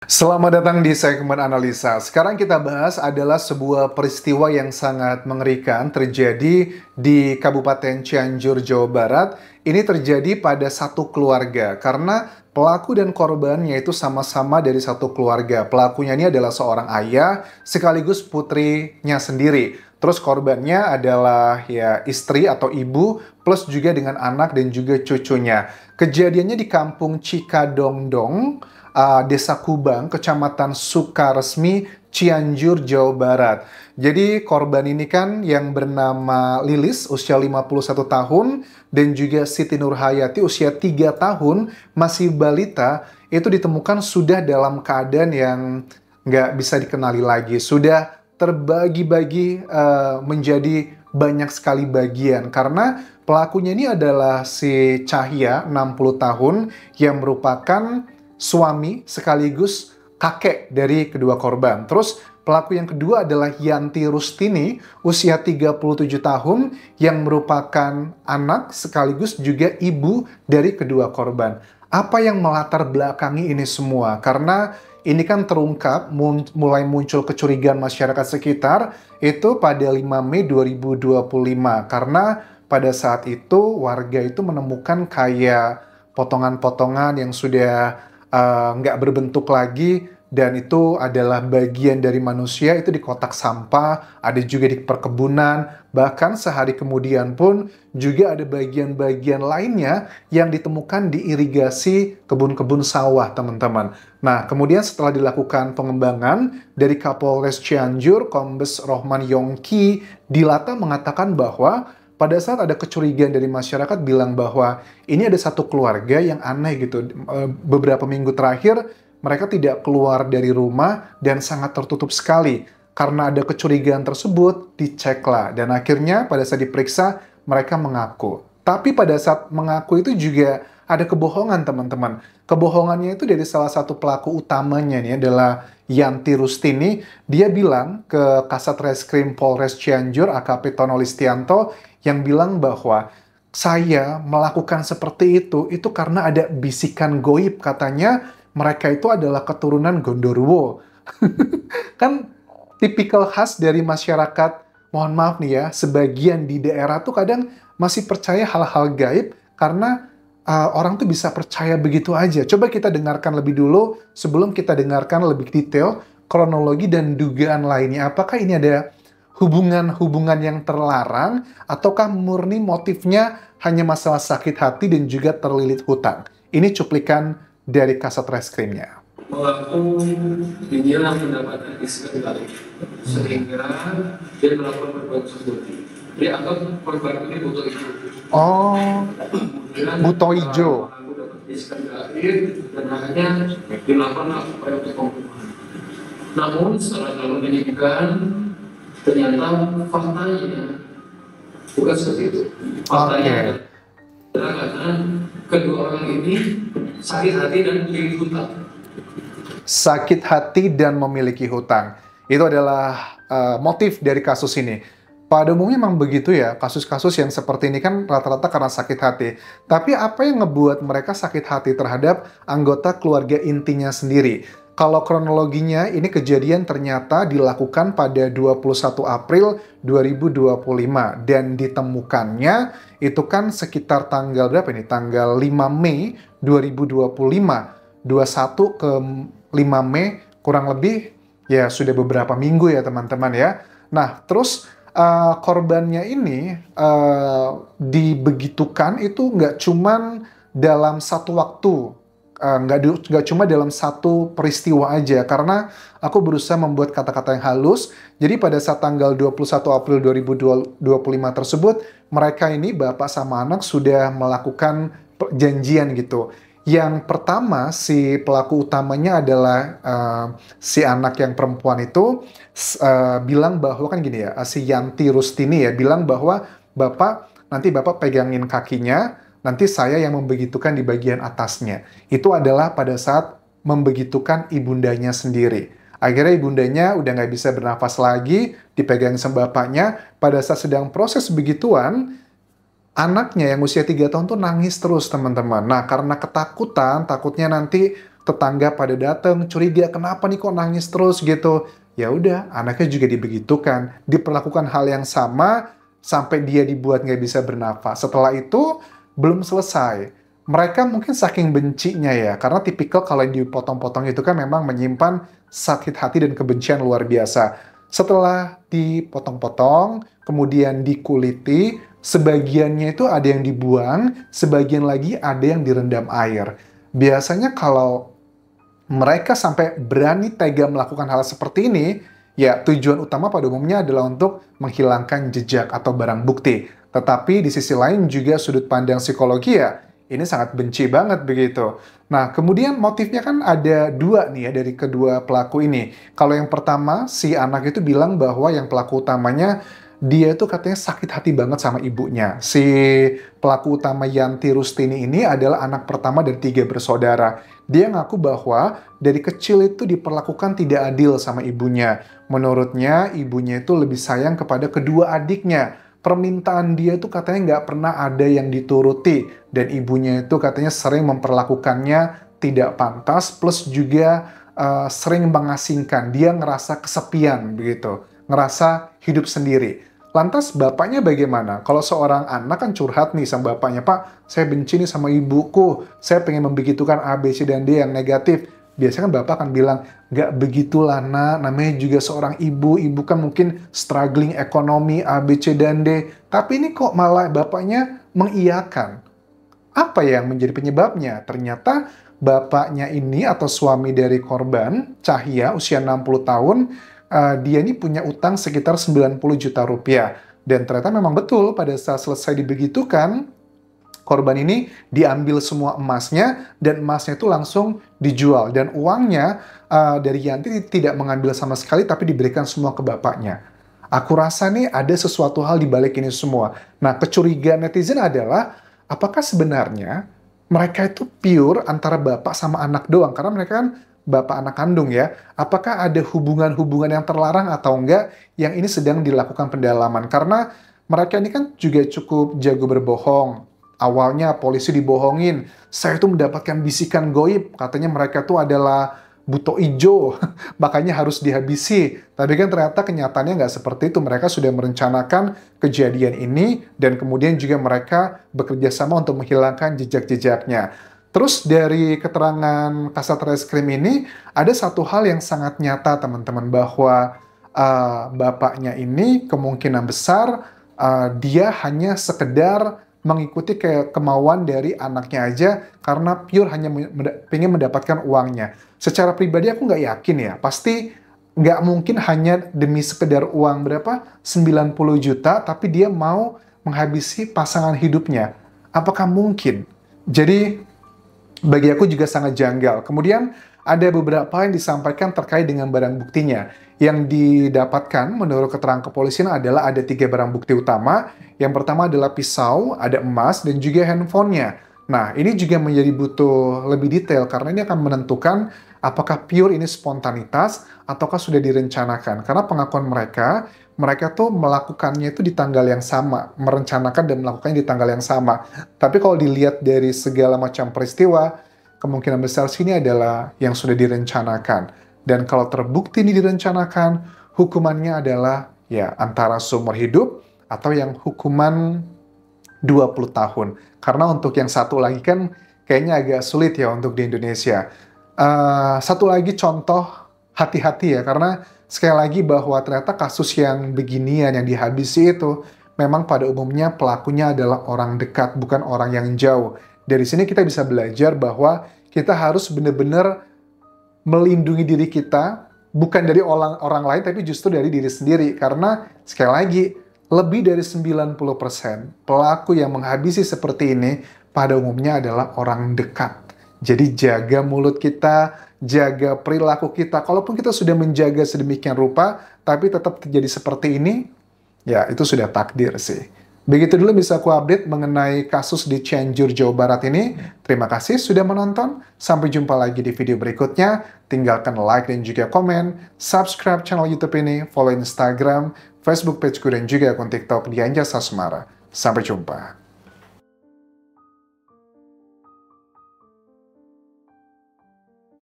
Selamat datang di segmen analisa. Sekarang kita bahas adalah sebuah peristiwa yang sangat mengerikan terjadi di Kabupaten Cianjur, Jawa Barat. Ini terjadi pada satu keluarga karena pelaku dan korbannya itu sama-sama dari satu keluarga. Pelakunya ini adalah seorang ayah sekaligus putrinya sendiri. Terus korbannya adalah ya istri atau ibu plus juga dengan anak dan juga cucunya. Kejadiannya di Kampung Cikadongdong, Desa Kubang, Kecamatan Sukaresmi, Cianjur, Jawa Barat. Jadi korban ini kan yang bernama Lilis, usia 51 tahun, dan juga Siti Nurhayati, usia 3 tahun, masih balita, itu ditemukan sudah dalam keadaan yang nggak bisa dikenali lagi. Sudah terbagi-bagi menjadi banyak sekali bagian, karena pelakunya ini adalah si Cahya, 60 tahun, yang merupakan suami sekaligus kakek dari kedua korban. Terus pelaku yang kedua adalah Yanti Rustini, usia 37 tahun, yang merupakan anak sekaligus juga ibu dari kedua korban. Apa yang melatar belakangi ini semua? Karena ini kan terungkap, mulai muncul kecurigaan masyarakat sekitar, itu pada 5 Mei 2025. Karena pada saat itu warga itu menemukan kayak potongan-potongan yang sudah nggak berbentuk lagi, dan itu adalah bagian dari manusia, itu di kotak sampah, ada juga di perkebunan, bahkan sehari kemudian pun juga ada bagian-bagian lainnya yang ditemukan di irigasi kebun-kebun sawah, teman-teman. Nah, kemudian setelah dilakukan pengembangan dari Kapolres Cianjur, Kombes Rohman Yongki Dilata mengatakan bahwa pada saat ada kecurigaan dari masyarakat bilang bahwa ini ada satu keluarga yang aneh gitu. Beberapa minggu terakhir mereka tidak keluar dari rumah dan sangat tertutup sekali. Karena ada kecurigaan tersebut, diceklah. Dan akhirnya pada saat diperiksa, mereka mengaku. Tapi pada saat mengaku itu juga ada kebohongan, teman-teman. Kebohongannya itu dari salah satu pelaku utamanya nih adalah Yanti Rustini. Dia bilang ke Kasat Reskrim Polres Cianjur, AKP Tono Listianto, yang bilang bahwa saya melakukan seperti itu karena ada bisikan goib, katanya mereka itu adalah keturunan Gondoruo. Kan tipikal khas dari masyarakat, mohon maaf nih ya, sebagian di daerah tuh kadang masih percaya hal-hal gaib karena orang tuh bisa percaya begitu aja. Coba kita dengarkan lebih dulu sebelum kita dengarkan lebih detail kronologi dan dugaan lainnya. Apakah ini ada hubungan-hubungan yang terlarang ataukah murni motifnya hanya masalah sakit hati dan juga terlilit hutang? Ini cuplikan dari Kasat Reskrimnya. Pelaku dinilai mendapatkan istri baru sehingga dia melakukan perbuatan tersebut. Dia anggap korban ini butuh itu. Oh, buto ijo. Pelaku dapat istri terakhir dan akhirnya dilakukan upaya untuk pembunuhan. Namun setelah dalam penyidikan ternyata faktanya bukan seperti itu. Faktanya adalah karena kedua orang ini sakit hati dan memiliki hutang. Sakit hati dan memiliki hutang. Itu adalah motif dari kasus ini. Pada umumnya memang begitu ya, kasus-kasus yang seperti ini kan rata-rata karena sakit hati. Tapi apa yang ngebuat mereka sakit hati terhadap anggota keluarga intinya sendiri? Kalau kronologinya, ini kejadian ternyata dilakukan pada 21 April 2025. Dan ditemukannya itu kan sekitar tanggal berapa ini? Tanggal 5 Mei 2025. 21 ke 5 Mei, kurang lebih ya sudah beberapa minggu ya teman-teman ya. Nah, terus korbannya ini dibegitukan itu nggak cuman dalam satu waktu, nggak cuma dalam satu peristiwa aja, karena aku berusaha membuat kata-kata yang halus. Jadi pada saat tanggal 21 April 2025 tersebut, mereka ini bapak sama anak sudah melakukan janjian gitu. Yang pertama, si pelaku utamanya adalah si anak yang perempuan itu bilang bahwa kan gini ya, si Yanti Rustini ya, bilang bahwa nanti bapak pegangin kakinya, nanti saya yang membegitukan di bagian atasnya. Itu adalah pada saat membegitukan ibundanya sendiri. Akhirnya ibundanya udah nggak bisa bernafas lagi, dipegang sama bapaknya. Pada saat sedang proses begituan, anaknya yang usia 3 tahun tuh nangis terus, teman-teman. Nah, karena ketakutan, takutnya nanti tetangga pada datang, curiga kenapa nih kok nangis terus gitu. Ya udah, anaknya juga dibegitukan, diperlakukan hal yang sama sampai dia dibuat nggak bisa bernafas. Setelah itu belum selesai. Mereka mungkin saking bencinya ya, karena tipikal kalau yang dipotong-potong itu kan memang menyimpan sakit hati dan kebencian luar biasa. Setelah dipotong-potong, kemudian dikuliti, sebagiannya itu ada yang dibuang, sebagian lagi ada yang direndam air. Biasanya kalau mereka sampai berani tega melakukan hal seperti ini, ya tujuan utama pada umumnya adalah untuk menghilangkan jejak atau barang bukti. Tetapi di sisi lain juga sudut pandang psikologi ya, ini sangat benci banget begitu. Nah, kemudian motifnya kan ada dua nih ya dari kedua pelaku ini. Kalau yang pertama, si anak itu bilang bahwa yang pelaku utamanya dia itu katanya sakit hati banget sama ibunya. Si pelaku utama Yanti Rustini ini adalah anak pertama dari 3 bersaudara. Dia ngaku bahwa dari kecil itu diperlakukan tidak adil sama ibunya. Menurutnya, ibunya itu lebih sayang kepada kedua adiknya. Permintaan dia itu katanya nggak pernah ada yang dituruti. Dan ibunya itu katanya sering memperlakukannya tidak pantas, plus juga sering mengasingkan. Dia ngerasa kesepian begitu, ngerasa hidup sendiri. Lantas bapaknya bagaimana? Kalau seorang anak kan curhat nih sama bapaknya, Pak, saya benci nih sama ibuku, saya pengen membegitukan A, B, C, dan D yang negatif. Biasanya kan bapak akan bilang, nggak begitulah nak, namanya juga seorang ibu kan mungkin struggling ekonomi A, B, C, dan D. Tapi ini kok malah bapaknya mengiyakan. Apa yang menjadi penyebabnya? Ternyata bapaknya ini atau suami dari korban, Cahya, usia 60 tahun, dia ini punya utang sekitar 90 juta rupiah. Dan ternyata memang betul pada saat selesai dibegitukan, korban ini diambil semua emasnya, dan emasnya itu langsung dijual. Dan uangnya dari Yanti tidak mengambil sama sekali, tapi diberikan semua ke bapaknya. Aku rasa nih ada sesuatu hal di balik ini semua. Nah, kecurigaan netizen adalah, apakah sebenarnya mereka itu pure antara bapak sama anak doang? Karena mereka kan bapak anak kandung ya. Apakah ada hubungan-hubungan yang terlarang atau enggak yang ini sedang dilakukan pendalaman? Karena mereka ini kan juga cukup jago berbohong. Awalnya polisi dibohongin, saya tuh mendapatkan bisikan goib, katanya mereka tuh adalah buto ijo, makanya harus dihabisi. Tapi kan ternyata kenyataannya nggak seperti itu. Mereka sudah merencanakan kejadian ini, dan kemudian juga mereka bekerja sama untuk menghilangkan jejak-jejaknya. Terus dari keterangan Kasat Reskrim ini, ada satu hal yang sangat nyata teman-teman, bahwa bapaknya ini kemungkinan besar dia hanya sekedar mengikuti kemauan dari anaknya aja karena pure hanya pengen mendapatkan uangnya. Secara pribadi aku nggak yakin ya, pasti nggak mungkin hanya demi sekedar uang berapa, 90 juta, tapi dia mau menghabisi pasangan hidupnya. Apakah mungkin? Jadi bagi aku juga sangat janggal. Kemudian ada beberapa yang disampaikan terkait dengan barang buktinya. Yang didapatkan menurut keterangan kepolisian adalah ada 3 barang bukti utama. Yang pertama adalah pisau, ada emas, dan juga handphonenya. Nah, ini juga menjadi butuh lebih detail karena ini akan menentukan apakah pure ini spontanitas ataukah sudah direncanakan. Karena pengakuan mereka tuh melakukannya itu di tanggal yang sama, merencanakan dan melakukannya di tanggal yang sama. Tapi kalau dilihat dari segala macam peristiwa, kemungkinan besar sini adalah yang sudah direncanakan. Dan kalau terbukti ini direncanakan, hukumannya adalah ya antara seumur hidup atau yang hukuman 20 tahun. Karena untuk yang satu lagi kan kayaknya agak sulit ya untuk di Indonesia. Satu lagi contoh hati-hati ya, karena sekali lagi bahwa ternyata kasus yang beginian yang dihabisi itu memang pada umumnya pelakunya adalah orang dekat, bukan orang yang jauh. Dari sini kita bisa belajar bahwa kita harus benar-benar melindungi diri kita, bukan dari orang lain, tapi justru dari diri sendiri. Karena sekali lagi, lebih dari 90% pelaku yang menghabisi seperti ini pada umumnya adalah orang dekat. Jadi jaga mulut kita, jaga perilaku kita. Kalaupun kita sudah menjaga sedemikian rupa, tapi tetap terjadi seperti ini, ya itu sudah takdir sih. Begitu dulu bisa aku update mengenai kasus di Cianjur, Jawa Barat ini. Terima kasih sudah menonton. Sampai jumpa lagi di video berikutnya. Tinggalkan like dan juga komen. Subscribe channel YouTube ini. Follow Instagram, Facebook pageku, dan juga akun TikTok di Anjasa Semara. Sampai jumpa.